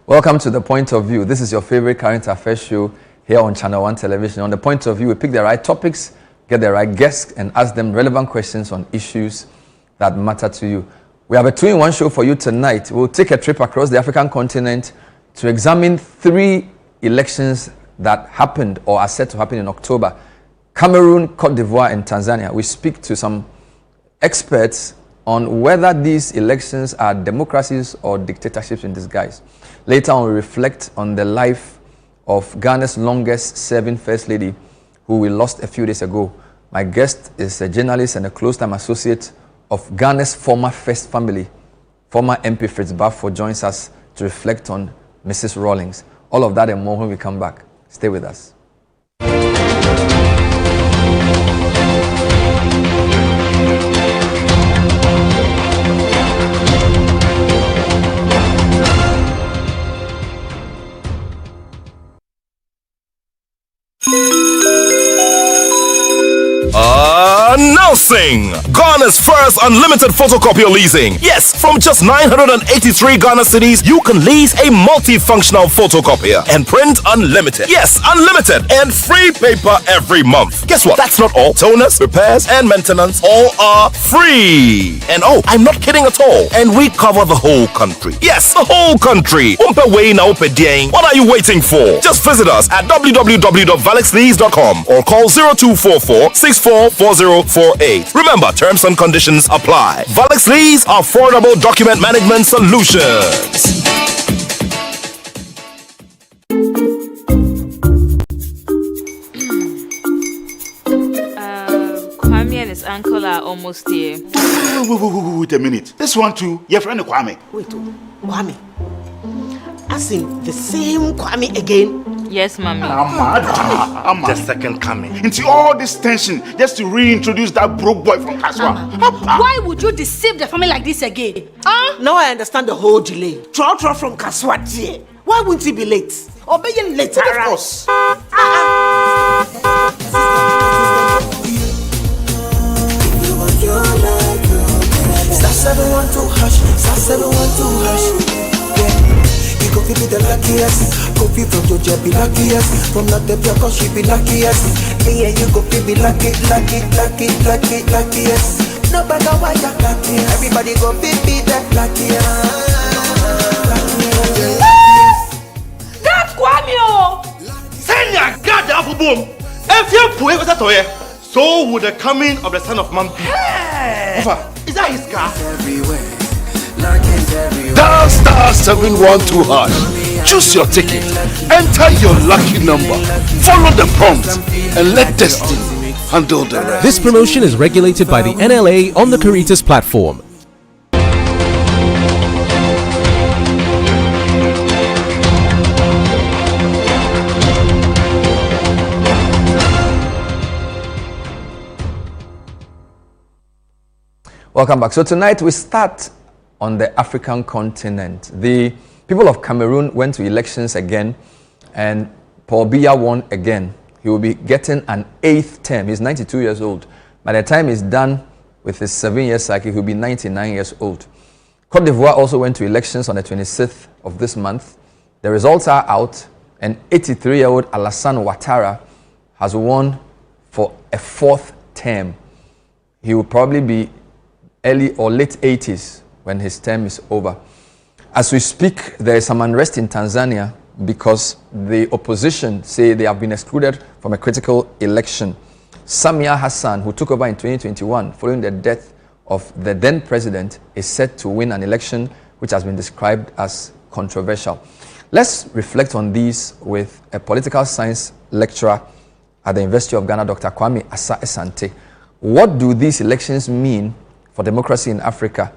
Welcome to The Point of View. This is your favorite current affairs show here on Channel 1 Television. On The Point of View, we pick the right topics, get the right guests, and ask them relevant questions on issues that matter to you. We have a 2-in-1 show for you tonight. We'll take a trip across the African continent to examine 3 elections that happened or are set to happen in October. Cameroon, Cote d'Ivoire, and Tanzania. We speak to some experts on whether these elections are democracies or dictatorships in disguise. Later on, we reflect on the life of Ghana's longest-serving First Lady, who we lost a few days ago. My guest is a journalist and a close-time associate of Ghana's former First Family. Former MP Fritz Bafo joins us to reflect on Mrs. Rawlings. All of that and more when we come back. Stay with us. Announcing Ghana's first unlimited photocopier leasing. Yes, from just 983 Ghana cedis, you can lease a multifunctional photocopier and print unlimited. Yes, unlimited and free paper every month. Guess what? That's not all. Toners, repairs, and maintenance all are free. And oh, I'm not kidding at all. And we cover the whole country. Yes, the whole country. What are you waiting for? Just visit us at www.valexlease.com or call 0244 644048. Remember, terms and conditions apply. Valex Lease, affordable document management solutions. Kwame and his uncle are almost here. Wait a minute. This one too, your friend Kwame. Wait, Kwame. As in the same Kwame again? Yes, mommy. I'm The second coming. into all this tension just to reintroduce that broke boy from Kaswa. Why would you deceive the family like this again? Now I understand the whole delay. Troll from Kaswati. Why wouldn't he be late? Or be late? Of course. Coffee be the luckiest. Coffee from Georgia be luckiest. From Natepia cause she be luckiest. Yeah, you coffee be luckiest. No matter why you're lucky. Everybody go be that luckiest. God, Kwame! Send your God the apple boom. If you pray with that toy, so would the coming of the Son of Man be. Is that his car? Everywhere. Dial star 712 hash. Choose your ticket. Enter your lucky number. Follow the prompts and let destiny handle the rest. This promotion is regulated by the NLA on the Caritas platform. Welcome back. So tonight we start on the African continent. The people of Cameroon went to elections again, and Paul Biya won again. He will be getting an 8th term. He's 92 years old. By the time he's done with his 7-year cycle, he'll be 99 years old. Cote d'Ivoire also went to elections on the 26th of this month. The results are out, and 83-year-old Alassane Ouattara has won for a 4th term. He will probably be early or late 80s when his term is over. As we speak, there is some unrest in Tanzania because the opposition say they have been excluded from a critical election. Samia Hassan, who took over in 2021 following the death of the then president, is set to win an election which has been described as controversial. Let's reflect on these with a political science lecturer at the University of Ghana, Dr. Kwame Asa-Asante. What do these elections mean for democracy in Africa?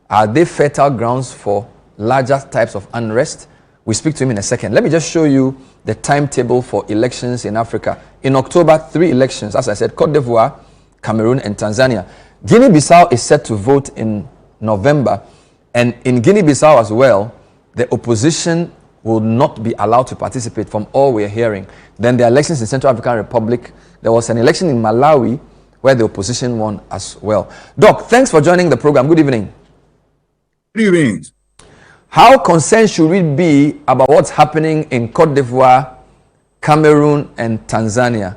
Are they fertile grounds for larger types of unrest? We speak to him in a second. Let me just show you the timetable for elections in Africa. In October, 3 elections, as I said, Cote d'Ivoire, Cameroon, and Tanzania. Guinea-Bissau is set to vote in November. And in Guinea-Bissau as well, the opposition will not be allowed to participate from all we're hearing. Then the elections in Central African Republic. There was an election in Malawi where the opposition won as well. Doc, thanks for joining the program. Good evening. Good evening. How concerned should we be about what's happening in Cote d'Ivoire, Cameroon, and Tanzania?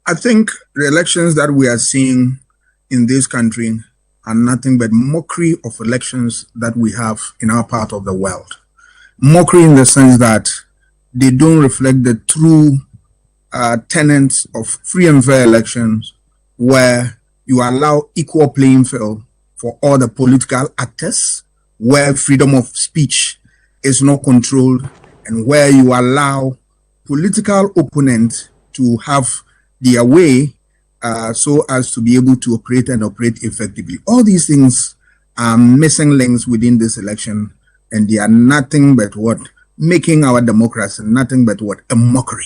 I think the elections that we are seeing in this country are nothing but mockery of elections that we have in our part of the world. Mockery in the sense that they don't reflect the true tenets of free and fair elections, where you allow equal playing field for all the political actors, where freedom of speech is not controlled, and where you allow political opponents to have their way so as to be able to operate effectively. All these things are missing links within this election, and they are nothing but what? Making our democracy nothing but what? A mockery.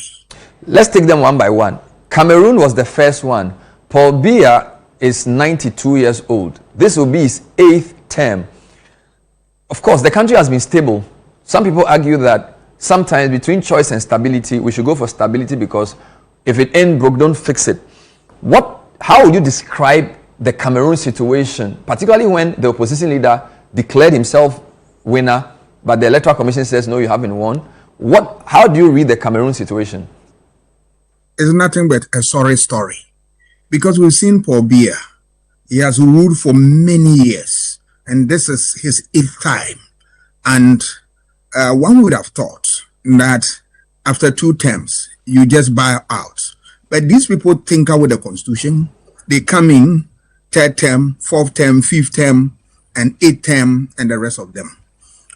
Let's take them one by one. Cameroon was the first one. Paul Biya is 92 years old. This will be his 8th term. Of course, the country has been stable. Some people argue that sometimes between choice and stability, we should go for stability, because if it ain't broke, don't fix it. How would you describe the Cameroon situation, particularly when the opposition leader declared himself winner, but the Electoral Commission says, no, you haven't won? How do you read the Cameroon situation? It's nothing but a sorry story. Because we've seen Paul Biya. He has ruled for many years, and this is his 8th time. And one would have thought that after 2 terms, you just buy out. But these people tinker with the constitution. They come in 3rd term, 4th term, 5th term, and 8th term, and the rest of them.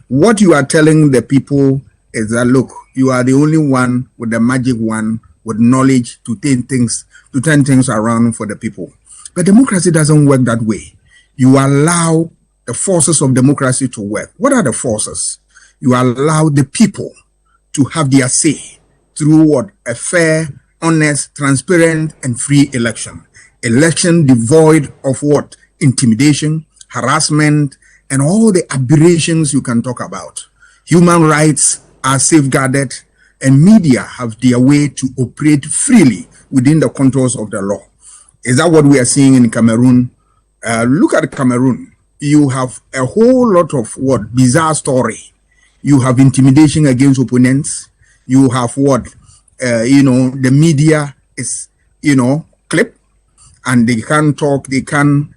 What you are telling the people is that, look, you are the only one with the magic one, with knowledge to turn things around for the people. But democracy doesn't work that way. You allow the forces of democracy to work. What are the forces? You allow the people to have their say through what? A fair, honest, transparent, and free election. Election devoid of what? Intimidation, harassment, and all the aberrations you can talk about. Human rights are safeguarded, and media have their way to operate freely within the contours of the law. Is that what we are seeing in Cameroon? Look at Cameroon. You have a whole lot of what? Bizarre story. You have intimidation against opponents. You have what? The media is, clip, and they can't talk, they can't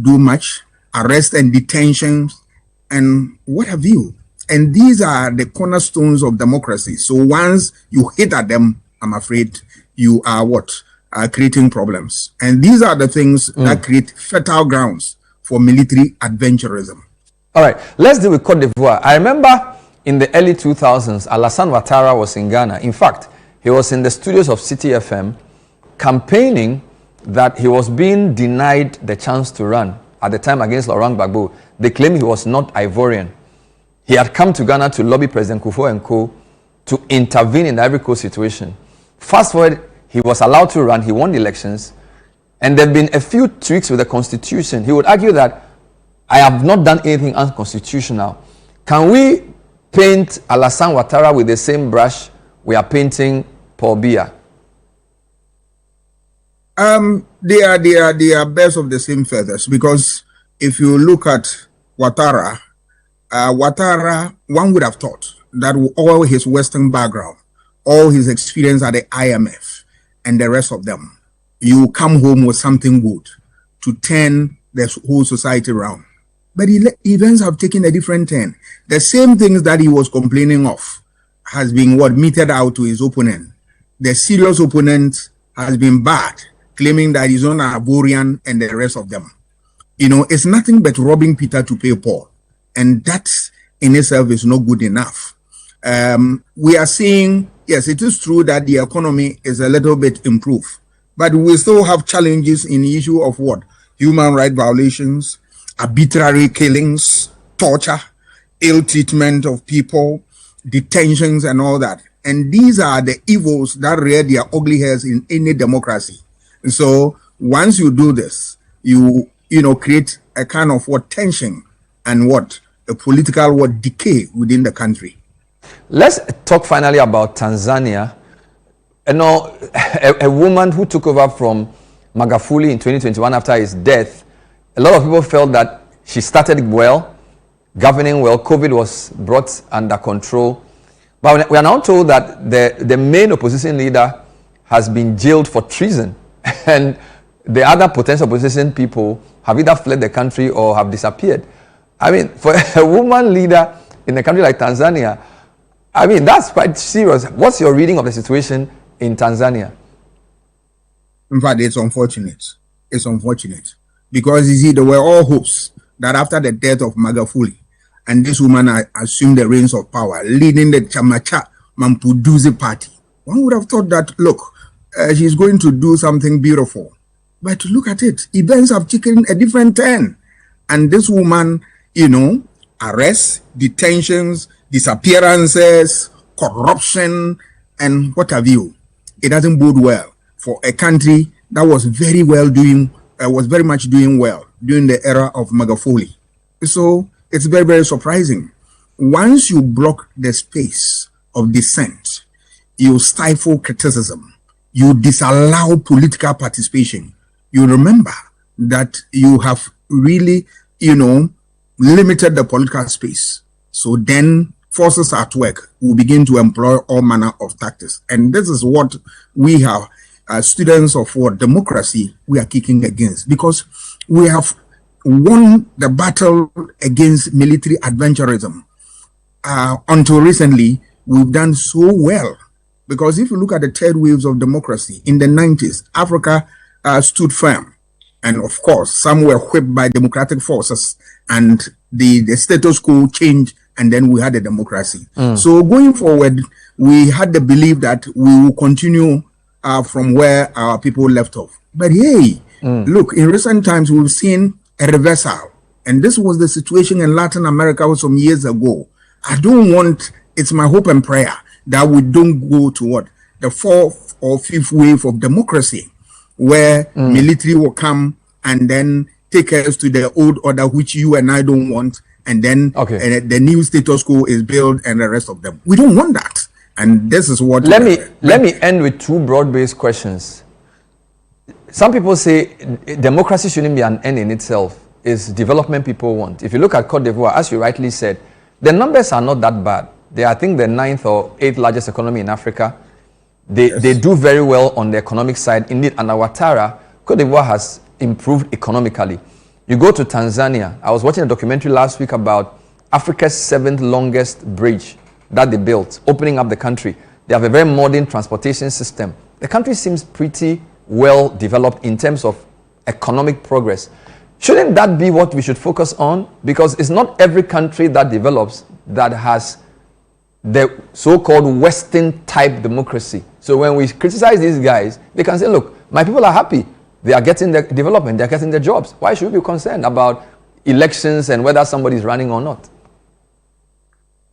do much. Arrest and detentions, and what have you. And these are the cornerstones of democracy. So once you hit at them, I'm afraid you are what? Creating problems. And these are the things that create fertile grounds for military adventurism. All right, let's deal with Cote d'Ivoire. I remember in the early 2000s, Alassane Ouattara was in Ghana. In fact, he was in the studios of City FM campaigning that he was being denied the chance to run at the time against Laurent Gbagbo. They claimed he was not Ivorian. He had come to Ghana to lobby President Kufuor and co. to intervene in the Ivory Coast situation. Fast forward, he was allowed to run, he won the elections, and there have been a few tweaks with the constitution. He would argue that I have not done anything unconstitutional. Can we paint Alassane Ouattara with the same brush we are painting Paul Biya? They are birds of the same feathers, because if you look at Ouattara, one would have thought that all his Western background, all his experience at the IMF and the rest of them, you come home with something good to turn the whole society around. But events have taken a different turn. The same things that he was complaining of has been meted out to his opponent. The serious opponent has been bad, claiming that he's not Ivorian and the rest of them. It's nothing but robbing Peter to pay Paul. And that in itself is not good enough. We are seeing, yes, it is true that the economy is a little bit improved, but we still have challenges in the issue of what? Human rights violations, arbitrary killings, torture, ill treatment of people, detentions and all that. And these are the evils that rear their ugly heads in any democracy. And so once you do this, you create a kind of tension and a political decay within the country. Let's talk finally about Tanzania. A woman who took over from Magufuli in 2021 after his death, a lot of people felt that she started well, governing well. COVID was brought under control. But we are now told that the main opposition leader has been jailed for treason. And the other potential opposition people have either fled the country or have disappeared. I mean, for a woman leader in a country like Tanzania, I mean, that's quite serious. What's your reading of the situation in Tanzania? In fact, it's unfortunate. It's unfortunate. Because, you see, there were all hopes that after the death of Magufuli, and this woman assumed the reins of power, leading the Chamacha Mampuduzi party, one would have thought that, look, she's going to do something beautiful. But look at it. Events have taken a different turn. And this woman, you know, arrests, detentions, disappearances, corruption, and what have you. It doesn't bode well for a country that was very much doing well during the era of Magufuli. So it's very, very surprising. Once you block the space of dissent, you stifle criticism, you disallow political participation, you remember that you have really, you know, limited the political space. So then forces at work will begin to employ all manner of tactics. And this is what we have, students of what democracy, we are kicking against, because we have won the battle against military adventurism. Until recently, we've done so well. Because if you look at the third waves of democracy in the 90s, Africa stood firm. And of course, some were whipped by democratic forces and the status quo changed, and then we had a democracy. So going forward, we had the belief that we will continue from where our people left off. But hey, look, in recent times, we've seen a reversal. And this was the situation in Latin America some years ago. It's my hope and prayer that we don't go to what? The fourth or fifth wave of democracy, where military will come and then take us to the old order, which you and I don't want, and then the new status quo is built and the rest of them. We don't want that. And this is what... Let me end with two broad-based questions. Some people say democracy shouldn't be an end in itself. It's development people want. If you look at Cote d'Ivoire, as you rightly said, the numbers are not that bad. They are, I think, the 9th or 8th largest economy in Africa. They do very well on the economic side. Indeed, under Ouattara, Cote d'Ivoire has improved economically. You go to Tanzania. I was watching a documentary last week about Africa's 7th longest bridge that they built, opening up the country. They have a very modern transportation system. The country seems pretty well developed in terms of economic progress. Shouldn't that be what we should focus on? Because it's not every country that develops that has the so-called Western type democracy. So when we criticize these guys, they can say, look, my people are happy. They are getting the development. They are getting the jobs. Why should we be concerned about elections and whether somebody is running or not?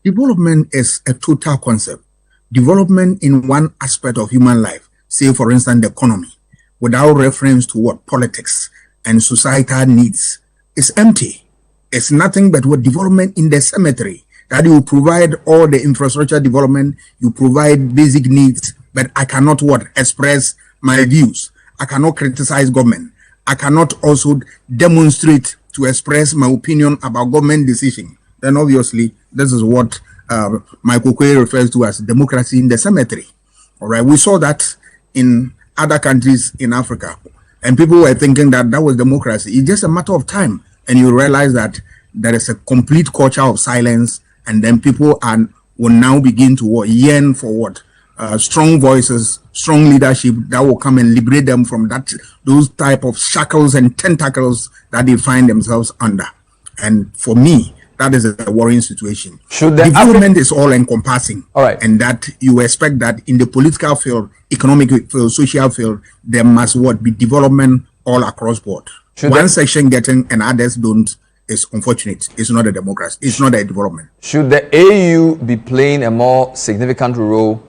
Development is a total concept. Development in one aspect of human life, say for instance the economy, without reference to what politics and societal needs, is empty. It's nothing but what development in the cemetery, that you provide all the infrastructure development, you provide basic needs, but I cannot express my views. I cannot criticize government. I cannot also demonstrate to express my opinion about government decision. Then obviously, this is what Michael Kwe refers to as democracy in the cemetery. All right, we saw that in other countries in Africa, and people were thinking that that was democracy. It's just a matter of time, and you realize that there is a complete culture of silence, and then people will now begin to yearn for what? Strong voices, strong leadership that will come and liberate them from those type of shackles and tentacles that they find themselves under. And for me, that is a worrying situation. Development is all encompassing. All right. And that you expect that in the political field, economic field, social field, there must be development all across board. One section getting and others don't is unfortunate. It's not a democracy. It's not a development. Should the AU be playing a more significant role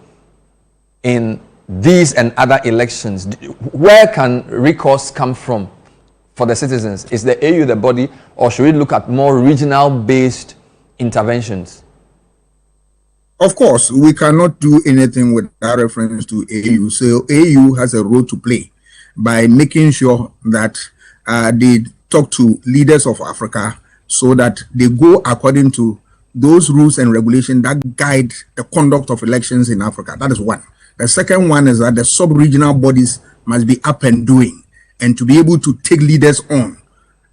in these and other elections? Where can recourse come from for the citizens? Is the AU the body, or should we look at more regional-based interventions? Of course, we cannot do anything without reference to AU. So AU has a role to play by making sure that they talk to leaders of Africa so that they go according to those rules and regulations that guide the conduct of elections in Africa. That is one. The second one is that the sub-regional bodies must be up and doing, and to be able to take leaders on,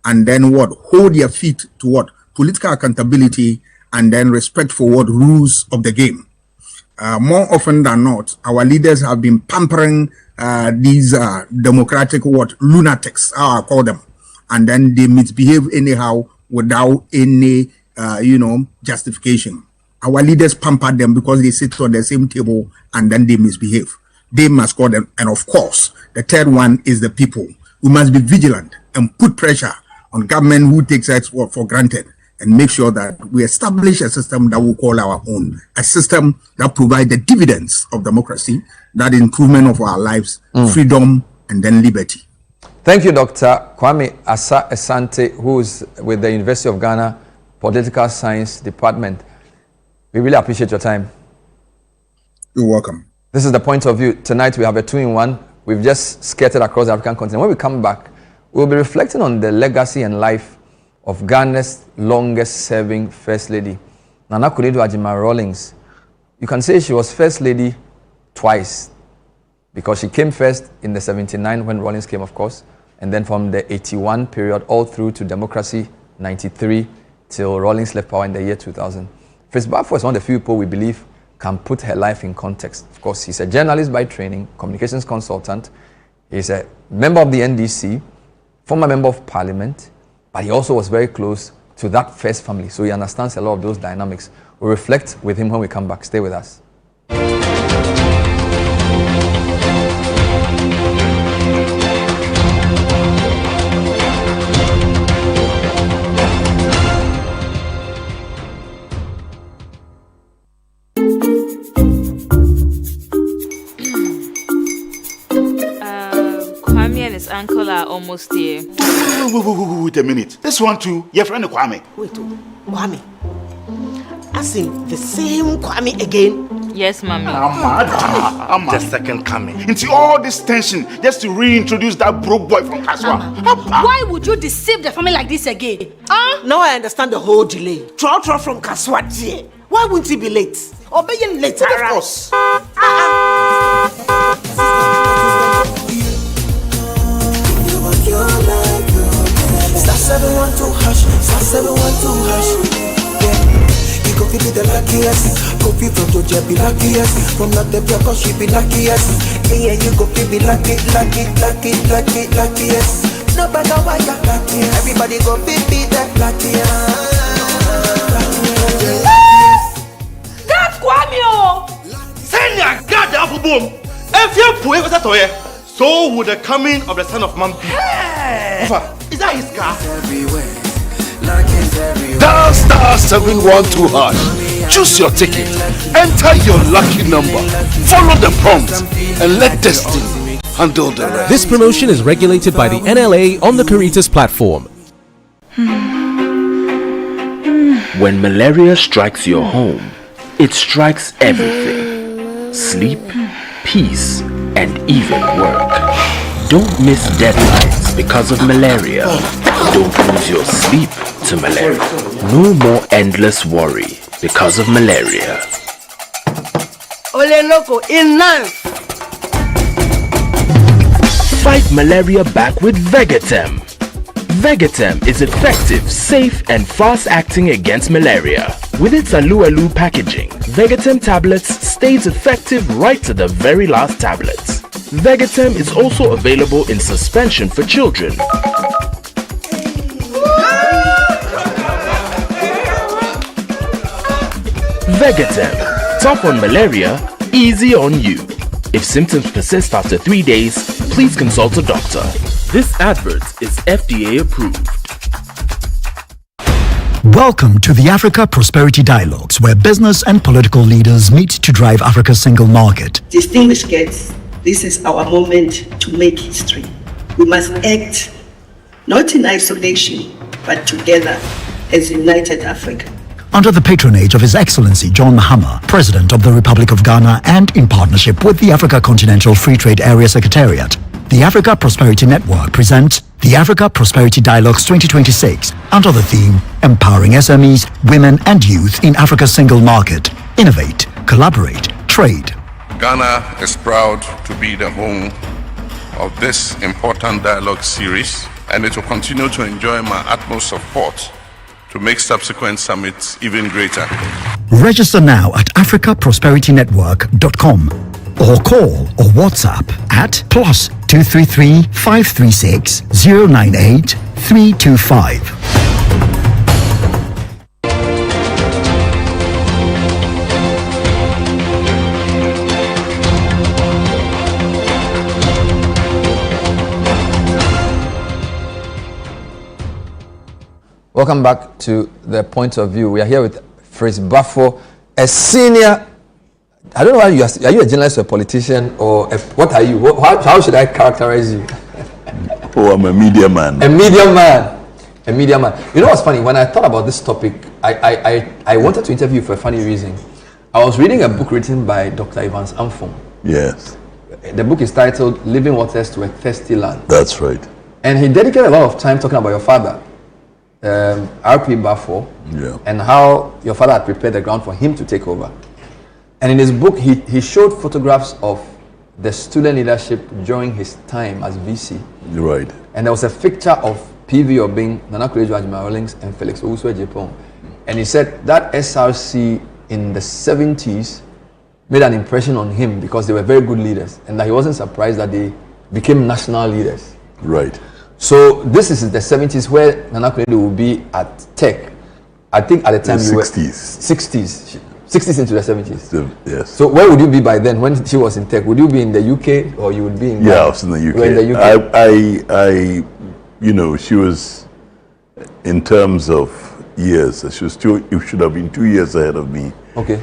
and then hold their feet to political accountability, and then respect for rules of the game. More often than not, our leaders have been pampering these democratic lunatics, how I call them, and then they misbehave anyhow without any justification. Our leaders pamper them because they sit on the same table and then they misbehave. They must call them. And of course, the third one is the people. We must be vigilant and put pressure on government who takes us for granted, and make sure that we establish a system that we call our own, a system that provides the dividends of democracy, that improvement of our lives, freedom, and then liberty. Thank you, Dr. Kwame Asa Asante, who is with the University of Ghana Political Science Department. We really appreciate your time. You're welcome. This is the point of view. Tonight we have a 2-in-1. We've just skirted across the African continent. When we come back, we'll be reflecting on the legacy and life of Ghana's longest-serving First Lady, Nana Konadu Agyeman Rawlings. You can say she was First Lady twice, because she came first in the 79 when Rawlings came, of course, and then from the 81 period all through to democracy, 93, till Rawlings left power in the year 2000. Fritz Balfour is one of the few people we believe can put her life in context. Of course, he's a journalist by training, communications consultant. He's a member of the NDC, former member of parliament, but he also was very close to that first family, so he understands a lot of those dynamics. We'll reflect with him when we come back. Stay with us. Uncle are almost here. Wait a minute. This one too, your friend Kwame. Wait, Kwame. As in the same Kwame again? Yes, mommy. I'm the second coming. Into all this tension just to reintroduce that broke boy from Kaswa. Why would you deceive the family like this again? Now I understand the whole delay. Troll from Kaswa. Why wouldn't he be late? Or be later? Of course. Star 712 hash, star 712 hash. Yeah, you go feel the luckiest. Coffee from Georgia be luckiest. From Natepia, cause she be luckiest. Yeah, you go feel be luckiest. No matter why you're luckiest. Everybody go feel be that luckiest. That's Kwame! Send your God the apple boom. If you put it that way, so would the coming of the son of man be. Is that his car? Star 712 hash. Choose your ticket. Enter your lucky number. Follow the prompts and let destiny handle the rest. This promotion is regulated by the NLA on the Caritas platform. When malaria strikes your home, it strikes everything. Sleep, peace, and even work. Don't miss deadlines because of malaria. Don't lose your sleep to malaria. No more endless worry because of malaria. Olenoko, enough! Fight malaria back with Vegatem. Vegatem is effective, safe, and fast-acting against malaria. With its alu packaging, Vegatem tablets stays effective right to the very last tablets. Vegatem is also available in suspension for children. Vegatem, tough on malaria, easy on you. If symptoms persist after 3 days, please consult a doctor. This advert is FDA approved. Welcome to the Africa Prosperity Dialogues, where business and political leaders meet to drive Africa's single market. Distinguished guests, this is our moment to make history. We must act not in isolation, but together as united Africa. Under the patronage of His Excellency John Mahama, President of the Republic of Ghana, and in partnership with the Africa Continental Free Trade Area Secretariat, the Africa Prosperity Network presents the Africa Prosperity Dialogues 2026 under the theme Empowering SMEs, Women and Youth in Africa's Single Market. Innovate, collaborate, trade. Ghana is proud to be the home of this important dialogue series, and it will continue to enjoy my utmost support to make subsequent summits even greater. Register now at africaprosperitynetwork.com or call or WhatsApp at +233 536 098 325. Welcome back to The Point of View. We are here with Fritz Bafo, a senior. I don't know why you are you a journalist or a politician or what are you? How should I characterize you? Oh, I'm a media man. A media man. A media man. You know what's funny? When I thought about this topic, I wanted to interview you for a funny reason. I was reading a book written by Dr. Evans Amfong. Yes. The book is titled Living Waters to a Thirsty Land. That's right. And he dedicated a lot of time talking about your father, R.P. Bafo, and how your father had prepared the ground for him to take over. And in his book, he showed photographs of the student leadership during his time as VC. Right. And there was a picture of PV Obing, Nana Konadu Rawlings, and Felix Owusu-Ejipong. And he said that SRC in the 70s made an impression on him because they were very good leaders, and that he wasn't surprised that they became national leaders. Right. So this is the 70s where Nana Konadu will be at Tech. I think at the time you were 60s into the 70s. Yes. So where would you be by then when she was in Tech? Would you be in the UK or you would be in Ghana? Yeah, I was in the UK. You were in the UK. I you know, she was, in terms of years, she was it should have been 2 years ahead of me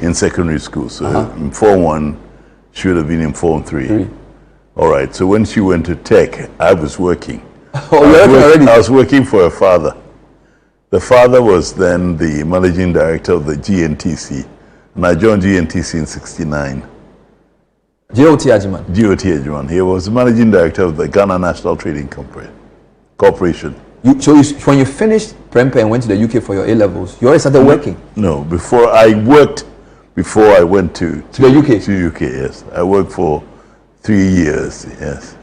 in secondary school. So in Form 1, she would have been in Form 3. All right. So when she went to Tech, I was working. I was working for her father. The father was then the managing director of the GNTC, and I joined GNTC in '69. G.O.T. Ajiman. G.O.T. Ajiman. He was the managing director of the Ghana National Trading Corporation. When you finished Prempe and went to the UK for your A-levels, you already started working? No, before I went to the UK? To the UK, yes. I worked for 3 years, yes.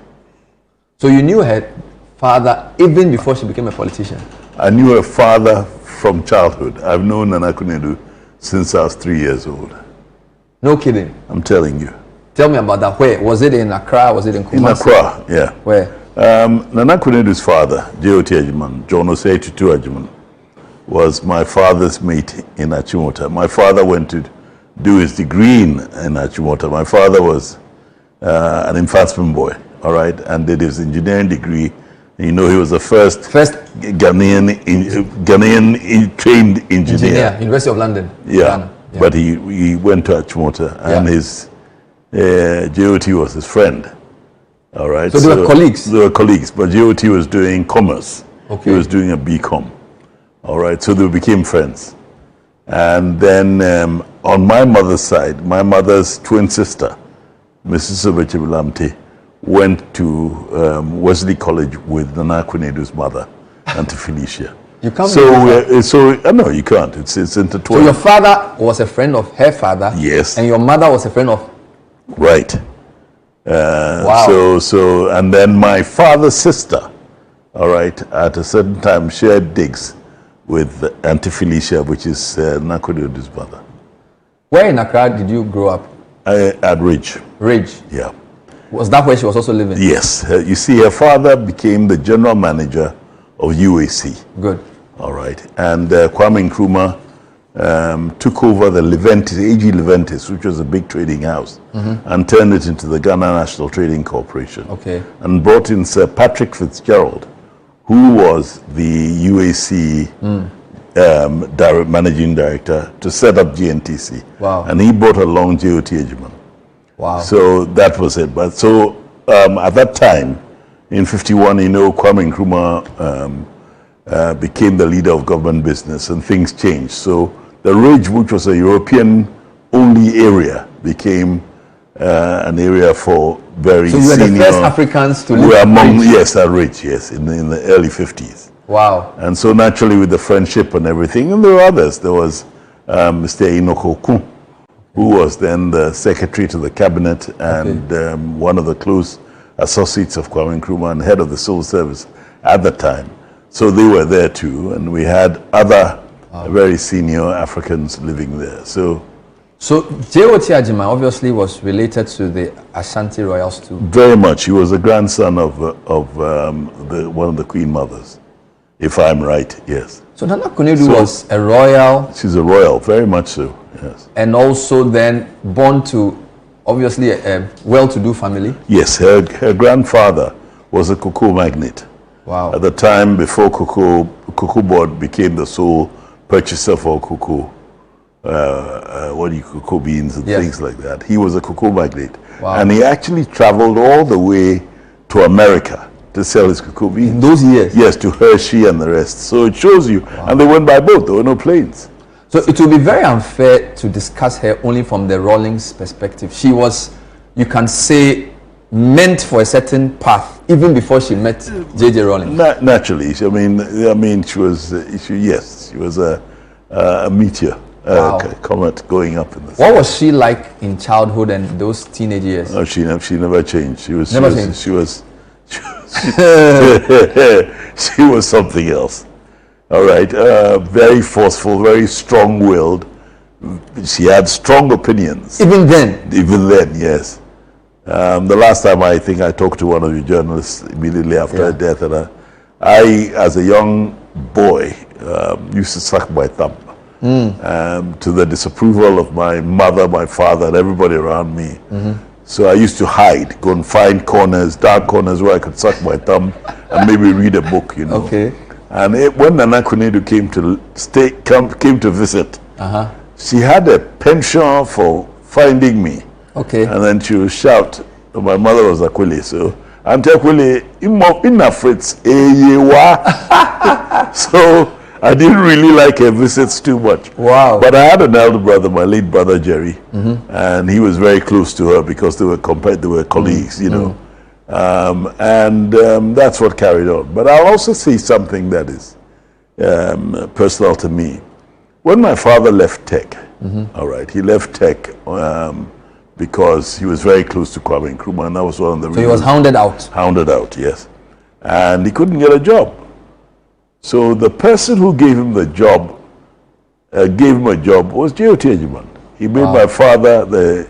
So you knew her father even before she became a politician? I knew her father from childhood. I've known Nana Konadu since I was 3 years old. No kidding? I'm telling you. Tell me about that. Where? Was it in Accra? Was it in Kumasi? In Accra, yeah. Where? Nana Konadu's father, J.O.T. Ajiman, John Osei-Tutu Ajiman, was my father's mate in Achimota. My father went to do his degree in Achimota. My father was an advancement boy, all right, and did his engineering degree. You know, he was the first Ghanaian trained engineer. University of London. Yeah. But he went to Achimota, and his J.O.T. was his friend. All right. So they were colleagues? They were colleagues, but J.O.T. was doing commerce. Okay. He was doing a BCom. All right. So they became friends. And then on my mother's side, my mother's twin sister, Mrs. Obechibilamte, went to Wesley College with Nana Konadu's mother, Auntie Felicia. You can't. No, you can't. It's intertwined. So your father was a friend of her father. Yes. And your mother was a friend of. Right. Wow. So and then my father's sister, all right, at a certain time shared digs with Auntie Felicia, which is Nana Konadu's mother. Where in Accra did you grow up? At Ridge. Ridge. Yeah. Was that where she was also living? Yes. You see, her father became the general manager of UAC. Good. All right. And Kwame Nkrumah took over the Leventis, AG Leventis, which was a big trading house, and turned it into the Ghana National Trading Corporation. Okay. And brought in Sir Patrick Fitzgerald, who was the UAC managing director, to set up GNTC. Wow. And he brought along J.O.T. Ajiman. Wow. So that was it. But so at that time, in '51, you know, Kwame Nkrumah became the leader of government business, and things changed. So the Ridge, which was a European-only area, became an area for very senior. So you were the first Africans to live among, yes, at Ridge, yes, in the early 50s. Wow. And so naturally with the friendship and everything, and there were others. There was Mr. Inoko Kun, who was then the secretary to the cabinet and one of the close associates of Kwame Nkrumah and head of the civil service at the time. So they were there too, and we had other very senior Africans living there. So J.O.T. Ajima obviously was related to the Ashanti royals too. Very much. He was a grandson of one of the Queen Mothers, if I'm right, yes. So Nana Konadu was a royal. She's a royal, very much so, yes. And also then born to obviously a well-to-do family. Yes, her grandfather was a cocoa magnate. Wow. At the time before Cocoa Board became the sole purchaser for cocoa, cocoa beans and things like that. He was a cocoa magnate. Wow. And he actually traveled all the way to America to sell his cocoa beans. In those years? Yes, to Hershey and the rest. So it shows you. Wow. And they went by boat. There were no planes. So it will be very unfair to discuss her only from the Rawlings perspective. She was, you can say, meant for a certain path even before she met J.J. Rawlings. Naturally, I mean, she was a meteor, comet going up in the sky. What was she like in childhood and those teenage years? Oh, she never changed. She was she was something else. All right, very forceful, very strong-willed. She had strong opinions. Even then? Even then, yes. The last time I think I talked to one of you journalists immediately after her death, and I, as a young boy, used to suck my thumb to the disapproval of my mother, my father, and everybody around me. So I used to hide, go and find corners, dark corners where I could suck my thumb and maybe read a book, you know. Okay. And when Nana Konadu came to visit, she had a penchant for finding me. Okay. And then she would shout. My mother was Akwili, so Auntie Akwili, ina Fritz, so I didn't really like her visits too much. Wow. But I had an elder brother, my late brother Jerry, and he was very close to her because they were colleagues, you know. That's what carried on. But I'll also say something that is personal to me. When my father left Tech, all right, he left Tech because he was very close to Kwame Nkrumah, and that was one of the reasons. So he was hounded out? Hounded out, yes. And he couldn't get a job. So the person who gave him a job was J.O.T. Ajima. He made my father the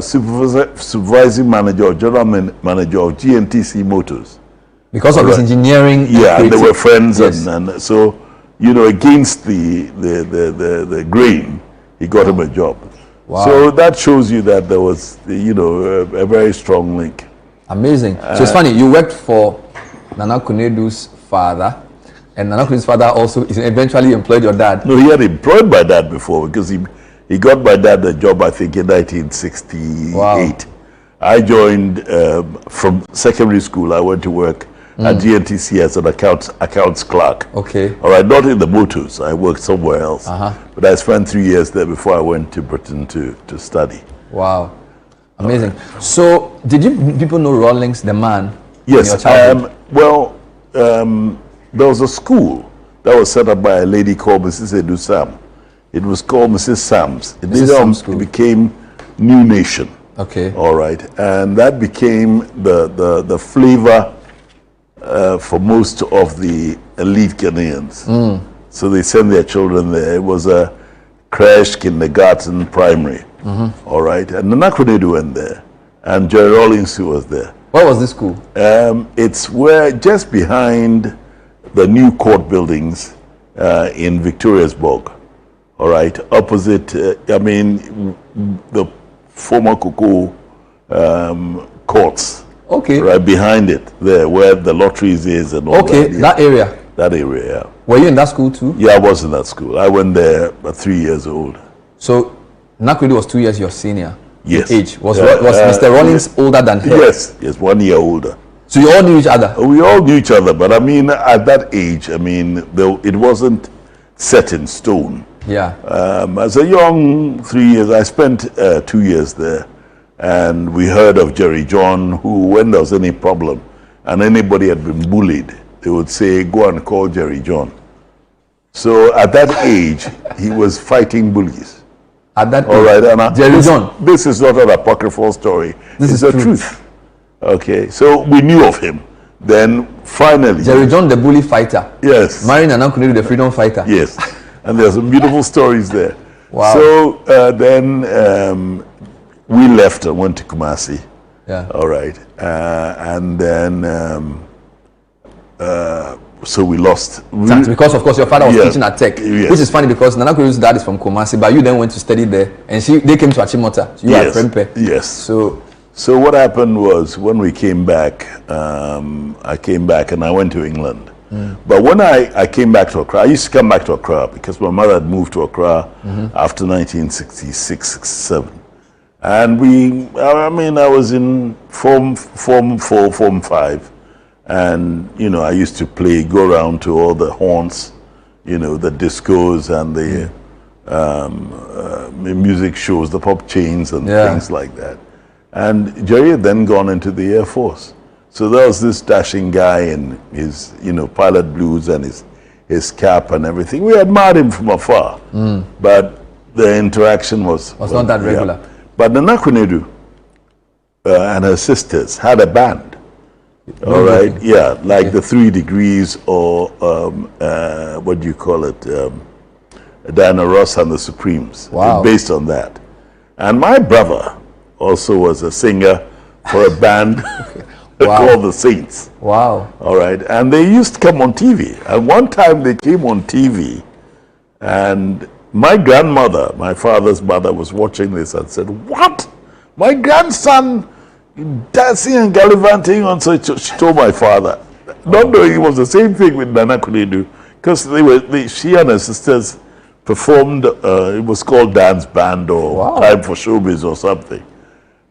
supervising manager or general manager of GNTC Motors. Because of his engineering? Yeah, and they were friends, and so, you know, against the grain, he got him a job. Wow. So that shows you that there was, you know, a very strong link. Amazing. So it's funny, you worked for Nana Konadu's father, and Nana Konadu's father also eventually employed your dad. No, he had employed my dad before because he got my dad a job, I think, in 1968. Wow. I joined from secondary school. I went to work at GNTC as an accounts clerk. Okay. All right, not in the motors. I worked somewhere else. But I spent 3 years there before I went to Britain to study. Wow. Amazing. Right. So, did you people know Rawlings, the man? Yes. There was a school that was set up by a lady called Mrs. Edu Sam. It was called Mrs. Sam's. It became New Nation. Okay. All right. And that became the flavor for most of the elite Ghanaians. So they sent their children there. It was a creche, kindergarten, primary. All right. And Nana Konadu went there. And Jerry Rawlings who was there. Where was this school? It's just behind the new court buildings in Victoriasburg. All right. Opposite, the former Cocoa courts. Okay. Right behind it, there where the lotteries is and all that. Okay, that area. That area, yeah. Were you in that school too? Yeah, I was in that school. I went there at 3 years old. So, Nakwidi was 2 years your senior? Yes. In age. Was Mr. Rawlings older than her? Yes, 1 year older. So you all knew each other? We all knew each other, but I mean, at that age, I mean, it wasn't set in stone. Yeah. As a young 3 years, I spent 2 years there. And we heard of Jerry John, who, when there was any problem and anybody had been bullied, they would say, go and call Jerry John. So at that age, he was fighting bullies. At that all right, and Jerry John. This is not an apocryphal story. This is the truth. Okay, so we knew of him. Then finally, Jerry John, the bully fighter. Yes. Marrying Nana Konadu, the freedom fighter. Yes, and there's some beautiful stories there. Wow. So then we left and went to Kumasi. Yeah. All right, and then so we lost. Because of course your father was teaching at Tech, yes. which is funny because Nana Konadu's dad is from Kumasi, but you then went to study there, and they came to Achimota. So you yes. were Prempe. Yes. So what happened was when we came back, I came back and I went to England. But when I came back to Accra, I used to come back to Accra because my mother had moved to Accra after 1966, 67. And I was in Form 4, Form 5. And, I used to go around to all the haunts, the discos and the music shows, the pop chains and things like that. And Jerry had then gone into the Air Force. So there was this dashing guy in his, pilot blues and his cap and everything. We admired him from afar, but the interaction was not that regular. Yeah. But Nana Konadu and her sisters had a band. All right, yeah, like the 3 Degrees or what do you call it? Diana Ross and the Supremes. Wow. Based on that. And my brother also was a singer for a band called the Saints. Wow. All right. And they used to come on TV. And one time they came on TV and my grandmother, my father's mother, was watching this and said, "What? My grandson dancing and gallivanting on such." She told my father. Not knowing it was the same thing with Nana Konadu, because she and her sisters performed, it was called Dance Band or Time for Showbiz or something.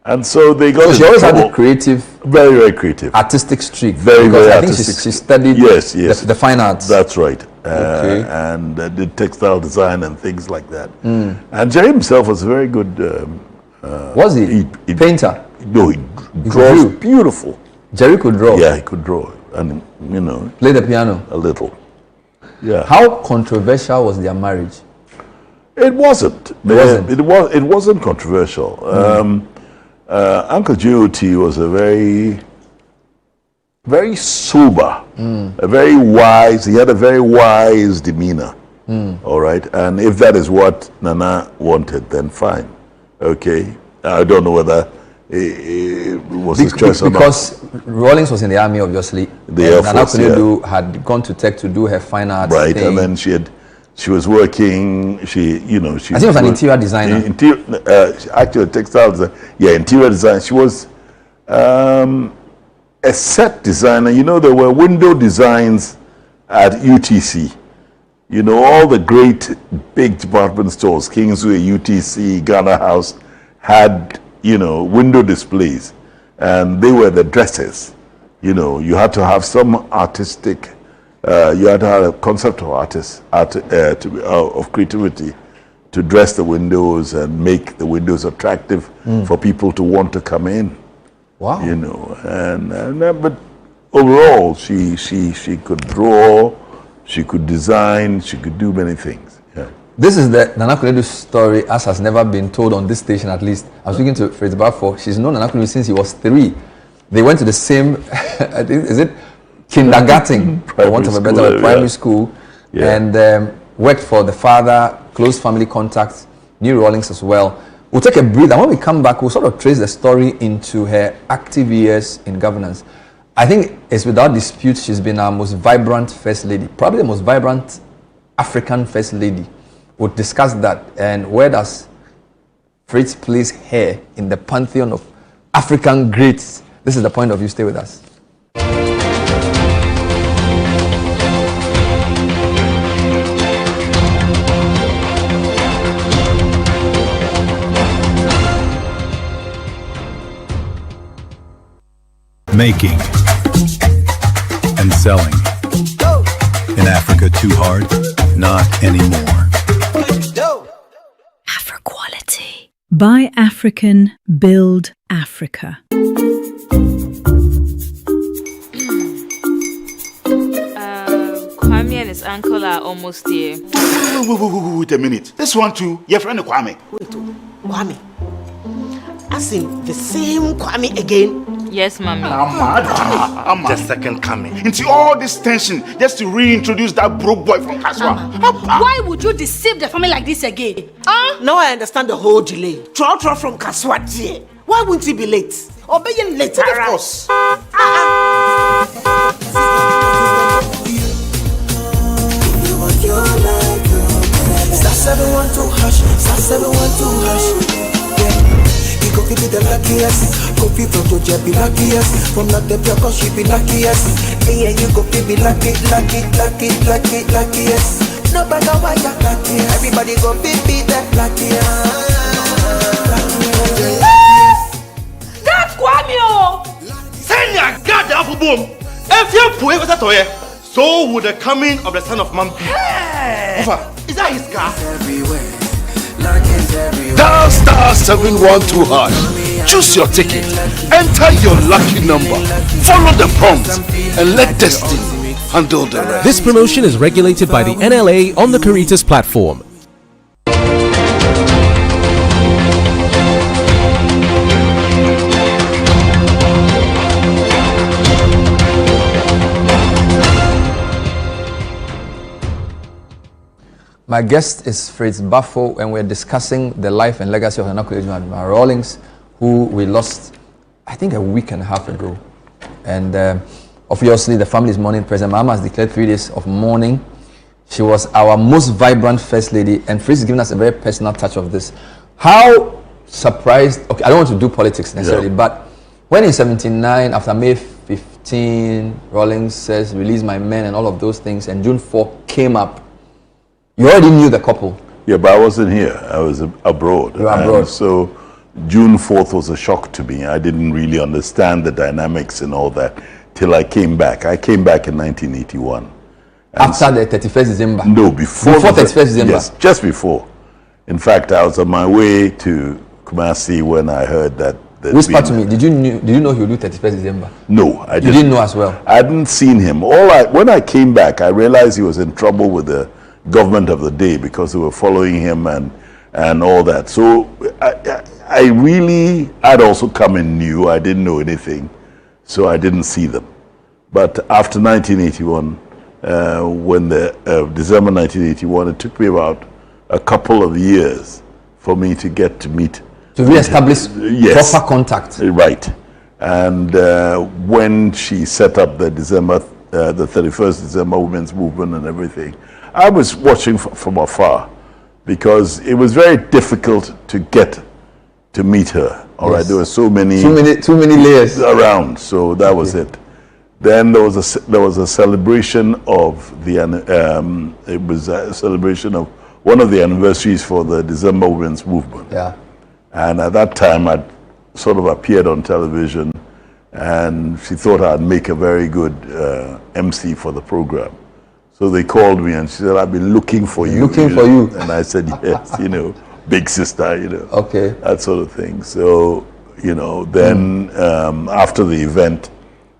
And so they got. So she always had a creative, very, very creative, artistic streak. Very, very I artistic. think she studied the fine arts. That's right. Okay. And did textile design and things like that. And Jerry himself was a very good. Was he? Painter? No, he draws beautiful. Jerry could draw. Yeah, he could draw, and play the piano a little. Yeah. How controversial was their marriage? It wasn't. It wasn't controversial. Uncle J.O.T. was a very, very sober, a very wise. He had a very wise demeanor. All right, and if that is what Nana wanted, then fine. Okay, I don't know whether it was his choice or not. Because Rawlings was in the army, obviously. The Air Force, Nana Konadu had gone to Tech to do her fine arts right, thing. and then she was working. She I think she was an interior designer. Actually, textile design. Yeah, interior design. She was a set designer. There were window designs at UTC. All the great big department stores, Kingsway, UTC, Ghana House, had, window displays. And they were the dressers. You had to have some artistic, you had to have a concept of of creativity to dress the windows and make the windows attractive for people to want to come in. Wow. But overall, she could draw. She could design, she could do many things. Yeah. This is the Nana Konadu story as has never been told on this station, at least. I was speaking to Fritz Bafo. She's known Nana Konadu since he was 3. They went to the same, I think, is it kindergarten, for want of a better word, primary school, and worked for the father, close family contacts, knew Rawlings as well. We'll take a breather. When we come back, we'll sort of trace the story into her active years in governance. I think it's without dispute she's been our most vibrant first lady, probably the most vibrant African first lady. We'll discuss that and where does Fritz place her in the pantheon of African greats. This is the point of view. Stay with us. Making and selling. In Africa, too hard? Not anymore. Afro quality. Buy African, build Africa. Kwame and his uncle are almost here. Wait a minute. This one too, your friend Kwame. Wait, Kwame. As in the same Kwame again? Yes, mommy. I'm the second coming. Into all this tension just to reintroduce that broke boy from Kaswa. Why would you deceive the family like this again? Now I understand the whole delay. Troll from Kaswati. Why wouldn't he be late? Obey you later. Of course. Star 712 hash, star 712 hash. Yeah, he go be the luckiest. Coffee from Georgia be luckiest. From not the cause she be luckiest. Yeah, you go be luckiest. No matter why you're luckiest. Everybody go be the luckiest. That's Kwame! Send your God the apple boom. If you put it toye, so would the coming of the son of man be. Is that his car? Dial star 712 hash. Choose your ticket. Enter your lucky number. Follow the prompts and let destiny handle the rest. This promotion is regulated by the NLA on the Caritas platform. My guest is Fritz Baffo, and we're discussing the life and legacy of Nana Konadu Rawlings, who we lost, I think, a week and a half ago. And obviously, the family is mourning. President Mahama has declared 3 days of mourning. She was our most vibrant first lady, and Fritz is giving us a very personal touch of this. How surprised, okay, I don't want to do politics necessarily, but when in 79, after May 15, Rawlings says, release my men and all of those things, and June 4 came up, you already knew the couple. Yeah, but I wasn't here. I was abroad. You were abroad. So June 4th was a shock to me. I didn't really understand the dynamics and all that till I came back. I came back in 1981. After the 31st December? No, before 31st December? Yes, just before. In fact, I was on my way to Kumasi when I heard that. Whisper to me, did you know he would do 31st December? No, I didn't. You didn't know as well? I hadn't seen him. When I came back, I realized he was in trouble with the government of the day because they were following him and all that. So I'd also come in new. I didn't know anything, so I didn't see them. But after 1981, when December 1981, it took me about a couple of years for me to get to meet. To re-establish proper contact. Right. And when she set up the 31st December Women's Movement and everything, I was watching from afar because it was very difficult to get to meet her. All right, there were too many layers around, so that was it. Then there was a celebration of it was a celebration of one of the anniversaries for the December Women's Movement. Yeah. And at that time, I'd sort of appeared on television, and she thought I'd make a very good MC for the program. So they called me and she said, I've been looking for you. Looking for you. And I said, yes, big sister, Okay. That sort of thing. So, then after the event,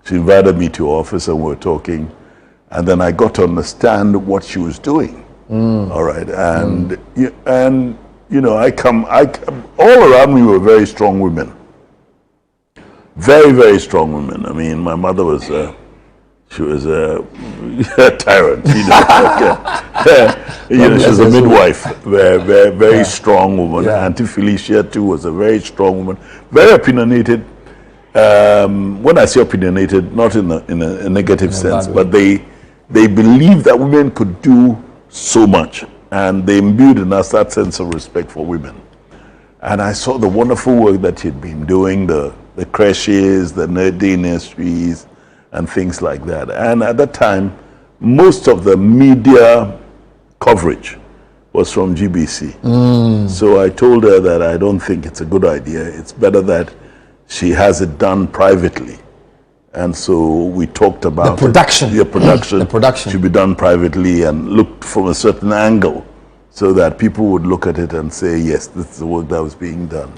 she invited me to her office and we were talking. And then I got to understand what she was doing. All right. And, all around me were very strong women. Very, very strong women. I mean, my mother was... she was a tyrant, she was a midwife, very strong woman. Yeah. Auntie Felicia too was a very strong woman, very opinionated. When I say opinionated, not in a negative sense, but they believed that women could do so much, and they imbued in us that sense of respect for women. And I saw the wonderful work that she'd been doing, the creches, the day nurseries, and things like that. And at that time, most of the media coverage was from GBC. So I told her that I don't think it's a good idea. It's better that she has it done privately. And so we talked about the production. The production should be done privately and looked from a certain angle so that people would look at it and say, yes, this is the work that was being done.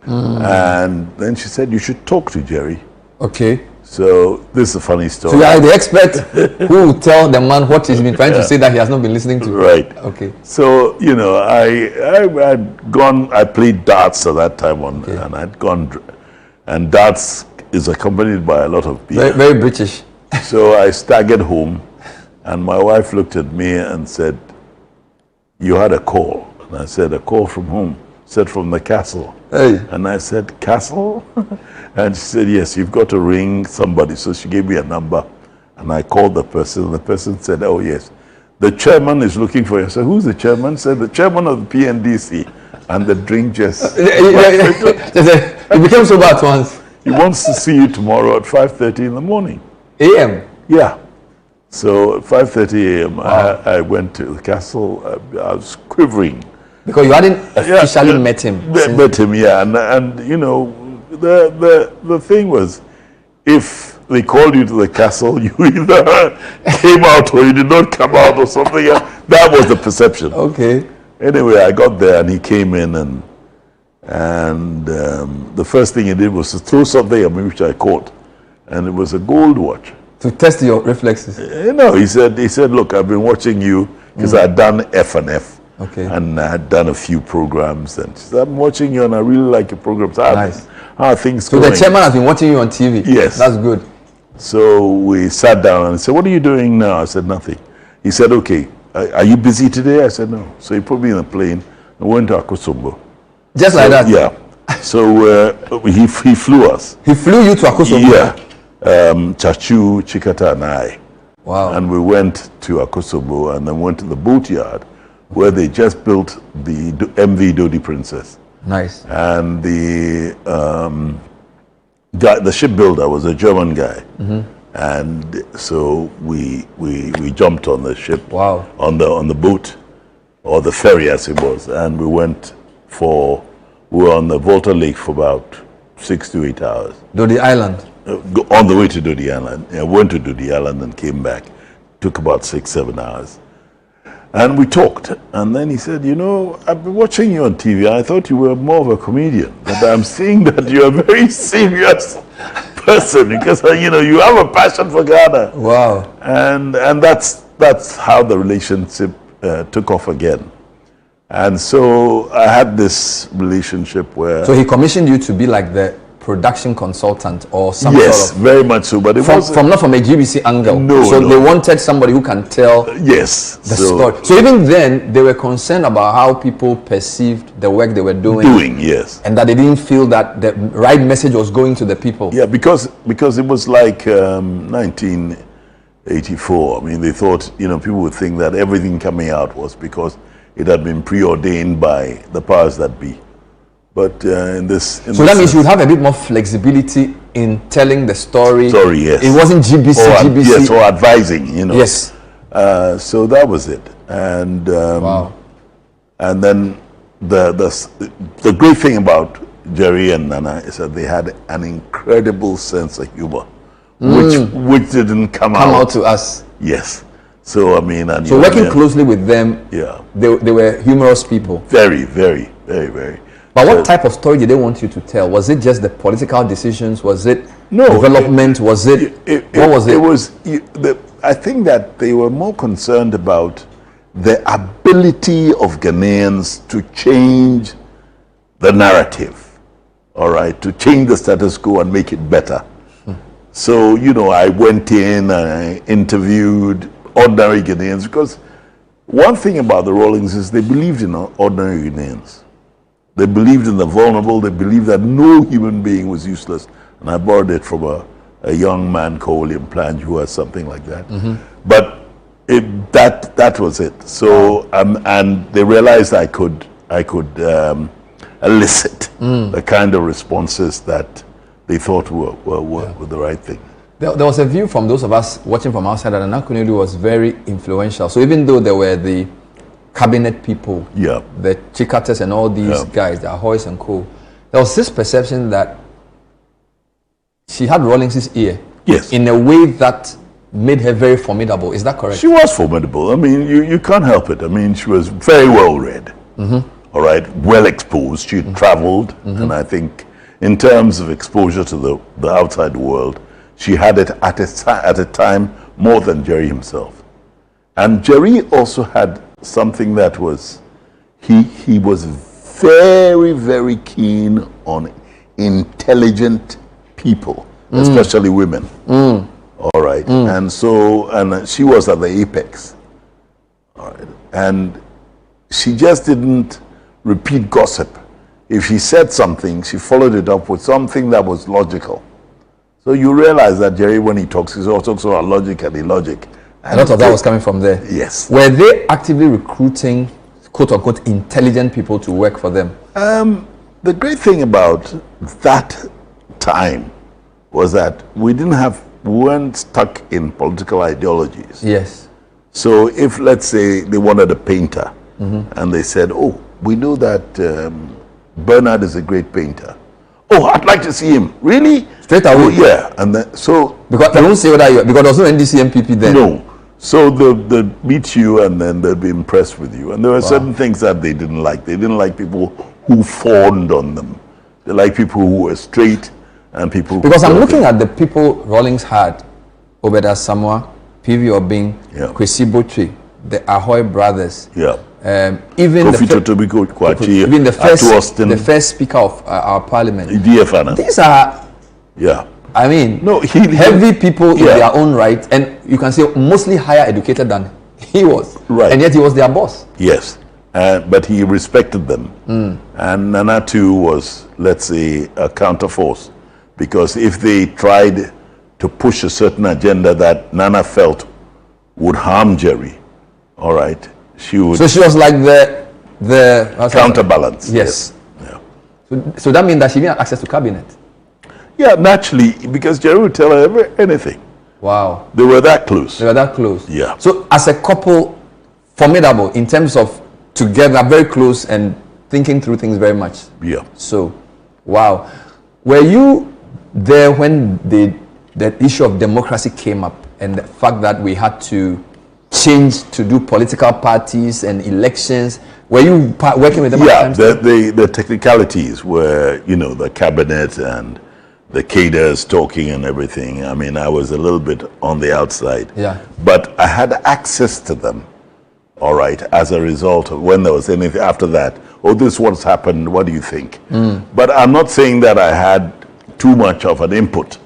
And then she said, you should talk to Jerry. Okay. So this is a funny story. So you are the expert who will tell the man what he's been trying to say that he has not been listening to. Right. Okay. So, you know, I played darts at that time and I'd gone, and darts is accompanied by a lot of beer. Very, very British. So I staggered home and my wife looked at me and said, you had a call. And I said, a call from whom? Said, from the castle. Hey. And I said, castle? And she said, yes, you've got to ring somebody. So she gave me a number and I called the person. And the person said, oh yes, the chairman is looking for you. I said, who's the chairman? Said, the chairman of the PNDC. And the drink just... It became sober at once. He wants to see you tomorrow at 5:30 in the morning. AM? Yeah. So at 5:30 AM, I went to the castle. I was quivering. Because you hadn't officially met him. Met him, yeah. And you know, the thing was, if they called you to the castle, you either came out or you did not come out or something. That was the perception. Okay. Anyway, I got there and he came in and the first thing he did was to throw something at me which I caught, and it was a gold watch. To test your reflexes. You know, he said, look, I've been watching you because I had done F&F. Okay. And I had done a few programs, and she said, I'm watching you and I really like your programs. Nice. How are things so going? The chairman has been watching you on TV? Yes. That's good. So we sat down and he said, what are you doing now? I said, nothing. He said, okay, are you busy today? I said, no. So he put me in a plane and went to Akosombo. Just like that? Yeah. So he flew us. He flew you to Akosombo? Yeah. Chachu, Chikata and I. Wow. And we went to Akosombo and then went to the boatyard where they just built the MV Dodi Princess. Nice. And the shipbuilder was a German guy. And so we jumped on the ship. Wow. On the boat, or the ferry as it was, and we were on the Volta Lake for about 6 to 8 hours. Dodi Island? On the way to Dodi Island. I went to Dodi Island and came back. Took about 6-7 hours. And we talked, and then he said, you know, I've been watching you on TV. I thought you were more of a comedian, but I'm seeing that you're a very serious person because, you know, you have a passion for Ghana. Wow. And that's how the relationship took off again. And so I had this relationship where... So he commissioned you to be like the production consultant or some yes, sort of... very much so, but it was not from a GBC angle. No, so no. They wanted somebody who can tell the story. So even then, they were concerned about how people perceived the work they were doing. Yes. And that they didn't feel that the right message was going to the people. Yeah, because it was like 1984. I mean, they thought, you know, people would think that everything coming out was because it had been preordained by the powers that be. But so that means you would have a bit more flexibility in telling the story. Story, yes. It wasn't GBC. Yes, or advising, you know. Yes. So that was it. And wow. And then the great thing about Jerry and Nana is that they had an incredible sense of humor, which didn't come out to us. Yes. So I mean, and so working closely with them, yeah, they were humorous people. Very, very, very, very. But what type of story did they want you to tell? Was it just the political decisions? Was it development? What was it? It was. I think that they were more concerned about the ability of Ghanaians to change the narrative, all right, to change the status quo and make it better. So, you know, I went in and I interviewed ordinary Ghanaians because one thing about the Rawlings is they believed in ordinary Ghanaians. They believed in the vulnerable. They believed that no human being was useless. And I borrowed it from a young man called William Plange who has something like that. But that was it. So and they realized I could elicit the kind of responses that they thought were the right thing. There was a view from those of us watching from outside that Nana Konadu was very influential. So even though there were the cabinet people, the Chikates and all these guys, the Ahoys and co, there was this perception that she had Rawlings's ear, yes, in a way that made her very formidable. Is that correct? She was formidable. I mean, you can't help it. I mean, she was very well read. All right, well exposed. She traveled, and I think in terms of exposure to the outside world, she had it at a time more than Jerry himself. And Jerry also had something that was, he was very, very keen on intelligent people, especially women. All right, and so, and she was at the apex. All right, and she just didn't repeat gossip. If she said something, she followed it up with something that was logical. So you realize that Jerry, when he talks, he also talks about logic and illogic. A lot of that was coming from there. Yes. Were they actively recruiting, quote unquote, intelligent people to work for them? The great thing about that time was that we weren't stuck in political ideologies. Yes. So if, let's say, they wanted a painter, and they said, oh, we know that Bernard is a great painter. Oh, I'd like to see him. Really? Straight away? Oh, yeah. And then, so... Because they won't say whether because there was no NDC MPP then. No. So they'd meet you and then they'd be impressed with you. And there were certain things that they didn't like. They didn't like people who fawned on them. They liked people who were straight and people who... Because I'm looking at the people Rawlings had. Obeda Samoa, P.V. Obing, Kwesi Botwe, the Ahoy brothers. Yeah. Even even the first speaker of our parliament. These are, I mean, heavy people in their own right, and you can say mostly higher educated than he was. Right. And yet he was their boss. Yes. But he respected them. And Nana too was, let's say, a counterforce. Because if they tried to push a certain agenda that Nana felt would harm Jerry, all right, she would... So she was like the counterbalance. Yes. Yeah. So that means that she didn't have access to cabinet. Yeah, naturally, because Jerry would tell her anything. Wow. They were that close. They were that close. Yeah. So as a couple, formidable in terms of together, very close and thinking through things very much. Yeah. So, wow. Were you there when the issue of democracy came up and the fact that we had to change to do political parties and elections? Were you working with them? Yeah, the technicalities were, the cabinet and the cadres talking and everything. I mean, I was a little bit on the outside. Yeah. But I had access to them, all right, as a result of when there was anything after that. Oh, this is what's happened. What do you think? But I'm not saying that I had too much of an input.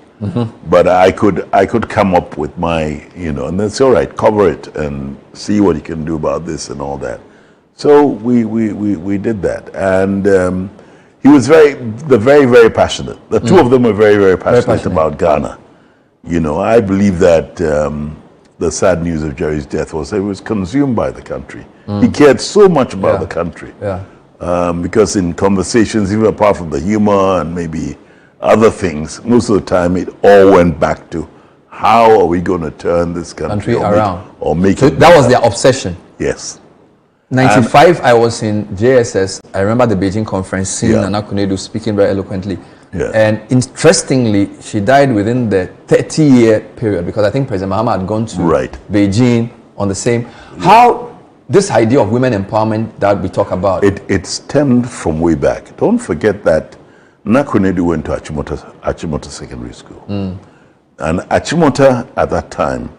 But I could come up with my, and that's all right, cover it and see what you can do about this and all that. So we did that. And he was very, very passionate. The two of them were very, very passionate about Ghana. I believe that the sad news of Jerry's death was that he was consumed by the country. He cared so much about the country. Yeah. Because in conversations, even apart from the humor and maybe other things, most of the time it all went back to how are we going to turn this country around or make so it that was their obsession. Yes. 95 I was in JSS. I remember the Beijing conference, seeing Nana Konadu speaking very eloquently. And interestingly, she died within the 30-year period because I think President Mahama had gone to Beijing on the same. How this idea of women empowerment that we talk about? It stemmed from way back. Don't forget that Nana Konadu went to Achimota Secondary School. And Achimota at that time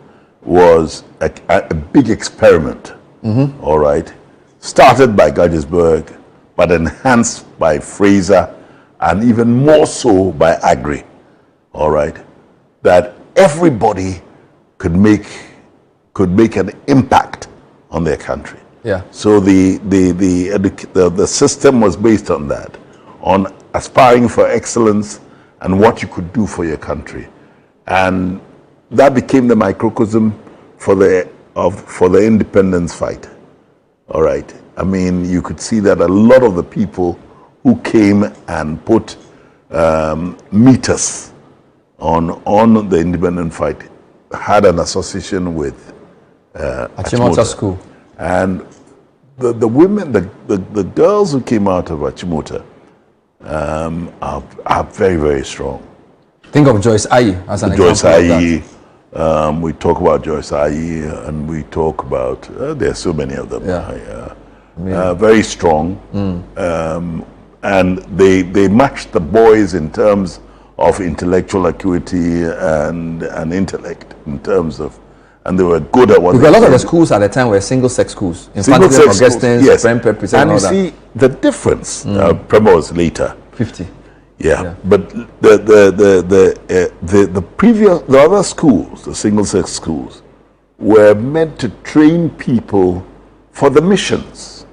was a big experiment, all right? Started by Gaggisburg, but enhanced by Fraser, and even more so by Agri, all right? That everybody could make an impact on their country. Yeah. So the system was based on that, on aspiring for excellence and what you could do for your country, and that became the microcosm for the independence fight. All right. I mean, you could see that a lot of the people who came and put meters on the independent fight had an association with Achimota School. And the women, the girls who came out of Achimota are very, very strong. Think of Joyce Ayi as an example. Joyce Ayi, We talk about Joyce Ayi, and we talk about, there's so many of them. Very strong. And they matched the boys in terms of intellectual acuity and intellect, in terms of, and they were good at what because a lot of the schools at the time were single-sex schools. Infantile, Augustine, yes. Prempeh, and you see the difference. Prempeh was later. 50. Yeah. But the other schools, the single-sex schools, were meant to train people for the missions.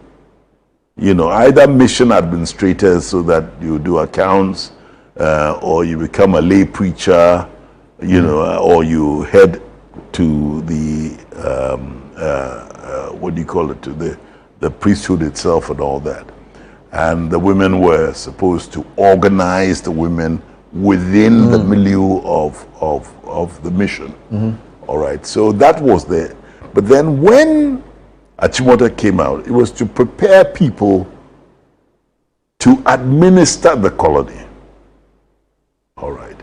You know, either mission administrators so that you do accounts, or you become a lay preacher, you know, or you head to the what do you call it, to the priesthood itself and all that. And the women were supposed to organize the women within the milieu of the mission. All right, so that was there. But then when Achimota came out, it was to prepare people to administer the colony. All right.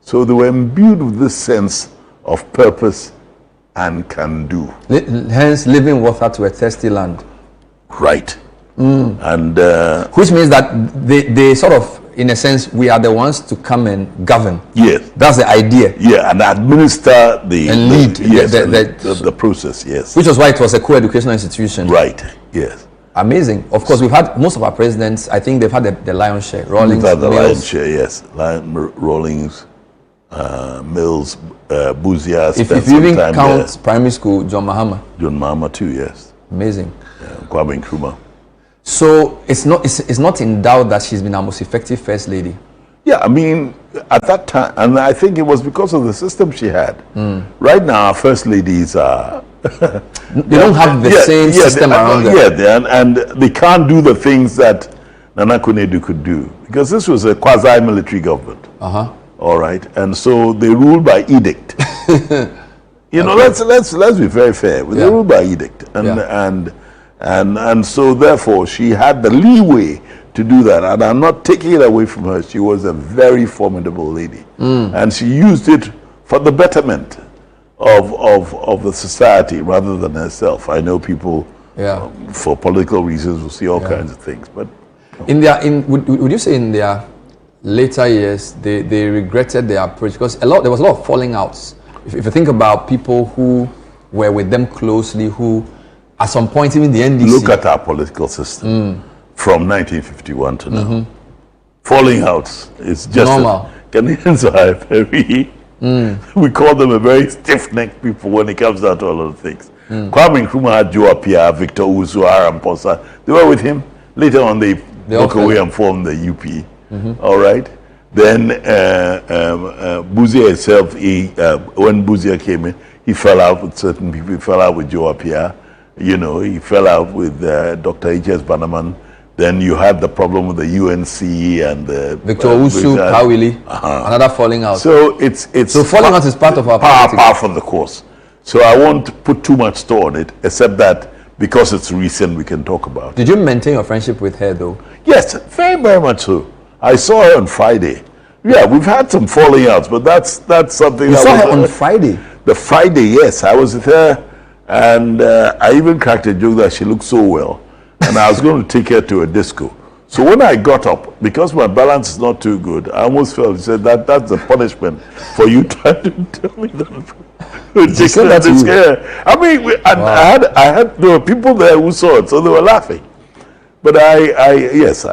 So they were imbued with this sense of purpose and can do. Hence, living water to a thirsty land. Right. And which means that they sort of, in a sense, we are the ones to come and govern. Yes. That's the idea. Yeah, and administer and lead the process, yes. Which was why it was a co-educational institution. Right, yes. Amazing. Of course, we've had most of our presidents, I think they've had the lion's share. Rawlings, we've had the Mills. lion's share, yes. Rawlings, Mills, Buzia. If you even count primary school, John Mahama. John Mahama too, yes. Amazing. Kwame Nkrumah. So it's not in doubt that she's been our most effective first lady. Yeah, I mean, at that time, and I think it was because of the system she had. Right now, our first ladies are... they don't have the same system around them. Yeah, and they can't do the things that Nana Konadu could do. Because this was a quasi-military government. All right, and so they ruled by edict. You know, let's be very fair. They ruled by edict, and so therefore she had the leeway to do that. And I'm not taking it away from her. She was a very formidable lady, and she used it for the betterment of the society rather than herself. I know people, for political reasons, will see all kinds of things, but would you say in their later years they regretted their approach, because there was a lot of falling outs. If you think about people who were with them closely, who at some point even the NDC. Look at our political system from 1951 to now. Falling outs is just normal. Ghanaians are very. We call them a very stiff-necked people when it comes down to a lot of things. Kwame Nkrumah had Joe Appiah, Victor Usu, Aram Posa. They were with him. Later on, they broke away and formed the UP. All right. Then Buzia itself, when Buzia came in, he fell out with certain people. He fell out with Joe Appiah. You know, he fell out with Dr. H.S. Bannerman. Then you had the problem with the UNC and the Victor Usu, Kawili, another falling out. So so falling out is part of our part of the course. So I won't put too much store on it, except that because it's recent, we can talk about it. Did you maintain your friendship with her, though? Yes, very, very much so. I saw her on Friday. Yeah, we've had some falling outs, but that's something. You saw her on Friday? The Friday, yes. I was with her, and I even cracked a joke that she looked so well. And I was going to take her to a disco. So when I got up, because my balance is not too good, I almost fell. She said, that's the punishment for you trying to tell me that. I mean, there were people there who saw it, so they were laughing. But yes,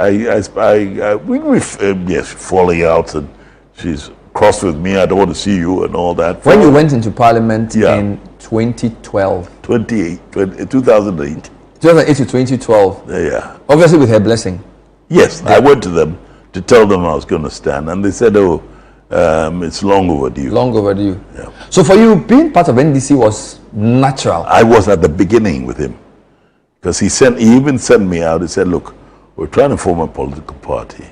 falling out, and she's crossed with me. I don't want to see you and all that. When you went into Parliament in 2012, 2008. 2008 to 2012. Yeah. Obviously with her blessing. Yes, I went to them to tell them I was going to stand, and they said, "Oh, it's long overdue." Long overdue. Yeah. So for you, being part of NDC was natural. I was at the beginning with him, because he even sent me out. He said, "Look, we're trying to form a political party.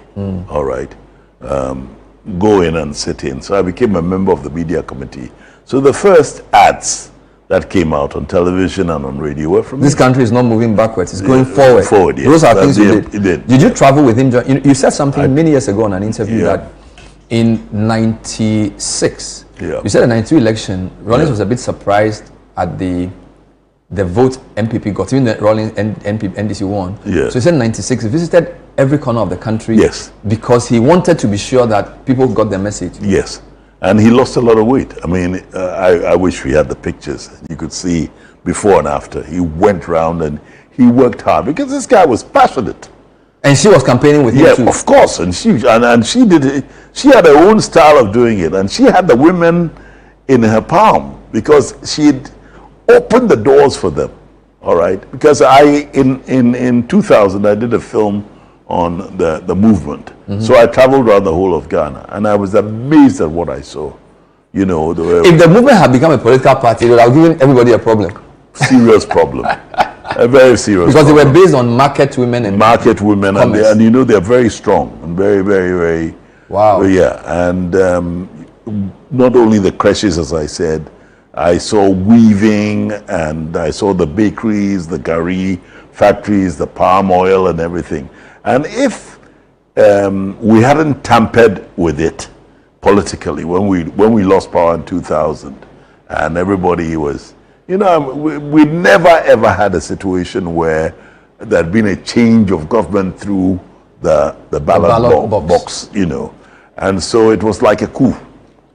All right, go in and sit in." So I became a member of the media committee. So the first ads that came out on television and on radio were from this country is not moving backwards, it's going forward. Forward, yes. Those are things you did. Did you travel with him? You said something many years ago in an interview that in 96 Yeah. You said the 92 election, Rawlings was a bit surprised at the vote MPP got, even the Rawlings NDC won. Yeah. So he said 96, he visited every corner of the country. Yes. Because he wanted to be sure that people got the message. Yes. And he lost a lot of weight. I mean, I wish we had the pictures. You could see before and after. He went round and he worked hard because this guy was passionate. And she was campaigning with him too. Yeah, of course. And she did it. She had her own style of doing it, and she had the women in her palm because she'd opened the doors for them. All right, because in 2000 I did a film on the movement. So I traveled around the whole of Ghana, and I was amazed at what I saw. You know, if the movement had become a political party, it would have given everybody a problem. Serious problem. A very serious because problem. They were based on market women and and you know they're very strong and very, very, very. Wow. Yeah, and not only the creches, as I said, I saw weaving, and I saw the bakeries, the gari factories, the palm oil, and everything. And if we hadn't tampered with it politically when we lost power in 2000, and everybody was. You know, we never ever had a situation where there had been a change of government through the ballot box, you know. And so it was like a coup.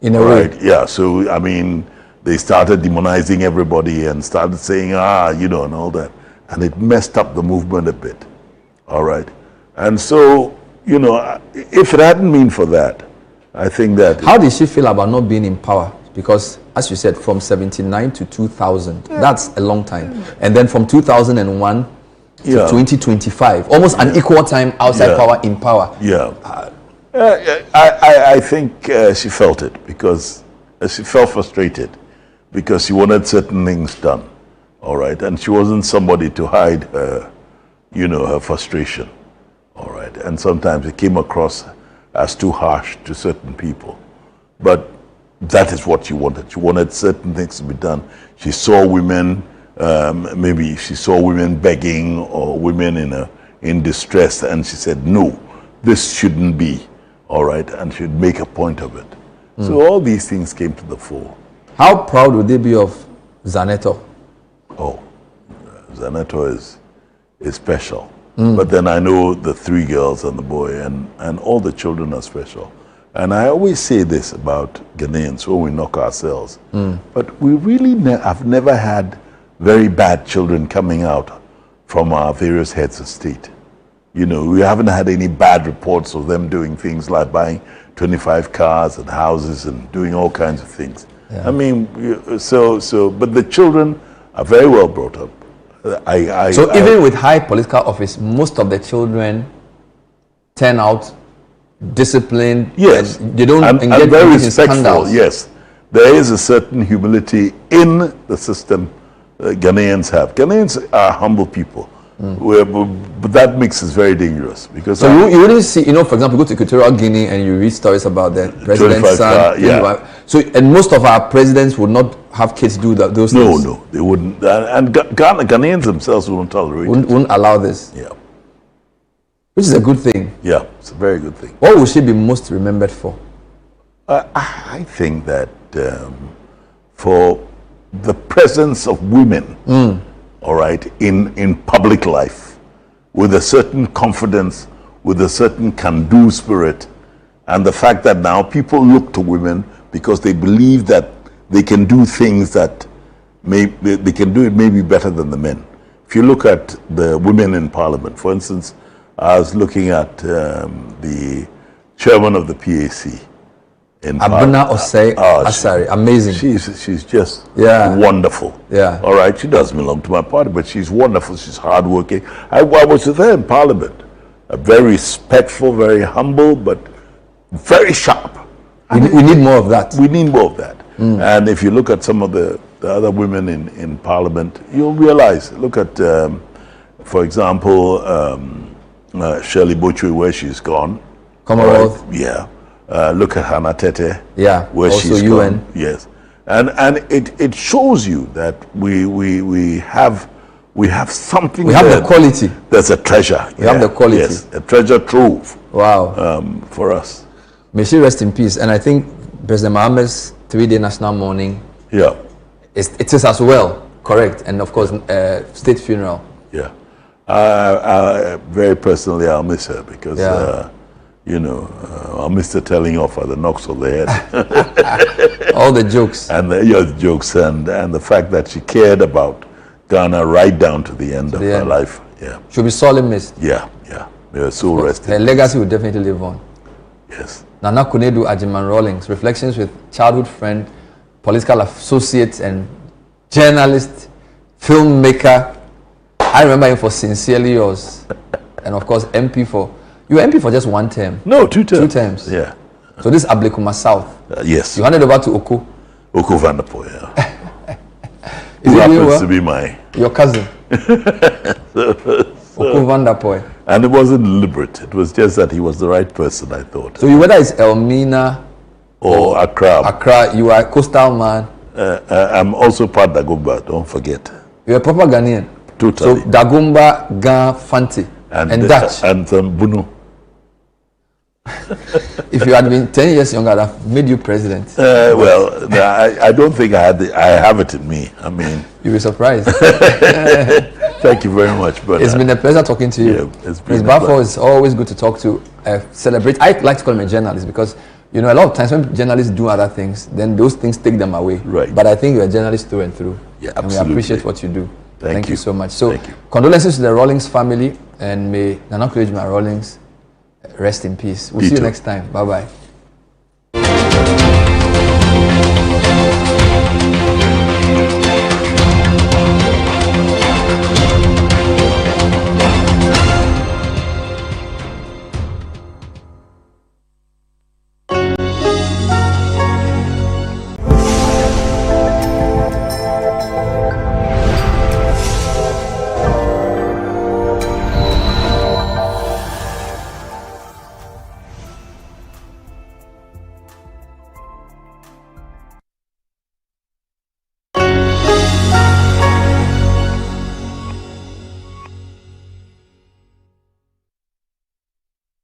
In a way. Yeah, so, I mean, they started demonizing everybody and started saying, you know, and all that. And it messed up the movement a bit, all right? And so, you know, if it hadn't been for that, I think that... How did she feel about not being in power? Because, as you said, from 79 to 2000, that's a long time. And then from 2001 to 2025, almost an equal time outside power, in power. Yeah. I think she felt it because she felt frustrated because she wanted certain things done, all right? And she wasn't somebody to hide her, you know, her frustration, all right? And sometimes it came across as too harsh to certain people. But that is what she wanted. She wanted certain things to be done. She saw women, maybe she saw women begging or women in distress, and she said, no, this shouldn't be, all right, and she'd make a point of it. So all these things came to the fore. How proud would they be of Zaneto? Oh, Zaneto is special. But then I know the 3 girls and the boy, and all the children are special. And I always say this about Ghanaians when we knock ourselves. But we really have never had very bad children coming out from our various heads of state. You know, we haven't had any bad reports of them doing things like buying 25 cars and houses and doing all kinds of things. Yeah. I mean, but the children are very well brought up. Even with high political office, most of the children turn out disciplined. Yes, they don't and very respectful. Yes, there is a certain humility in the system Ghanaians have. Ghanaians are humble people, but that mix is very dangerous because. So you wouldn't see, you know, for example, you go to Equatorial Guinea and you read stories about the president's son. So, and most of our presidents would not have kids do those things. No, they wouldn't. And Ghanaians themselves wouldn't tolerate it. Wouldn't allow this. Yeah. Which is a good thing. Yeah, it's a very good thing. What will she be most remembered for? I think that for the presence of women, all right, in public life, with a certain confidence, with a certain can-do spirit, and the fact that now people look to women because they believe that they can do things that they can do it maybe better than the men. If you look at the women in Parliament, for instance, I was looking at the chairman of the PAC in Abuna Osei Asari, amazing. She's just wonderful. Yeah. All right, she doesn't belong to my party, but she's wonderful. She's hardworking. I was with her in Parliament. Very respectful, very humble, but very sharp. We need more of that. We need more of that. And if you look at some of the other women in Parliament, you'll realize. Look at, for example, Shirley Bochwe, where she's gone. Commonwealth. Yeah. Look at Hannah Tete. Yeah. Where also she's UN. gone. Yes. And it shows you that we have something. We have the quality. There's a treasure. We have the quality. Yes, a treasure trove. Wow. For us. May she rest in peace. And I think President Mohammed's 3-day national mourning. Yeah. It is as well, correct? And of course, state funeral. Yeah. Very personally, I'll miss her because, I'll miss the telling off at the knocks of the head. All the jokes. And the jokes and the fact that she cared about Ghana right down to the end of her life. Yeah. She'll be sorely missed. Yeah. They are so rested. Her legacy will definitely live on. Yes. Nana Konadu, Ajiman Rawlings, reflections with childhood friend, political associate and journalist, filmmaker. I remember him for Sincerely Yours. And of course, MP for... You were MP for just 1 term. No, 2 terms. 2 terms. Yeah. So this is Ablekuma South. Yes. You handed over to Oko. Oko Vanderpool, yeah. Who happens to be your cousin. Oko Vanderpool. And it wasn't deliberate. It was just that he was the right person, I thought. So whether it's Elmina or Accra. Accra, you are a coastal man. I'm also part Dagomba, don't forget. You're a proper Ghanaian. Totally. So Dagomba, Ga, Fanti, and Dutch. And Bunu. If you had been 10 years younger, I'd have made you president. I don't think I have it in me. I mean... You'll be surprised. Thank you very much, brother. It's been a pleasure talking to you. Yeah, Ms. Bafo is always good to talk to. Celebrate. I like to call him a journalist because, a lot of times when journalists do other things, then those things take them away. Right. But I think you're a journalist through and through. Yeah, And absolutely. we appreciate what you do. Thank you so much. So, Thank you. Condolences to the Rawlings family, and may Nana Konadu Rawlings rest in peace. We'll see you next time. Bye-bye.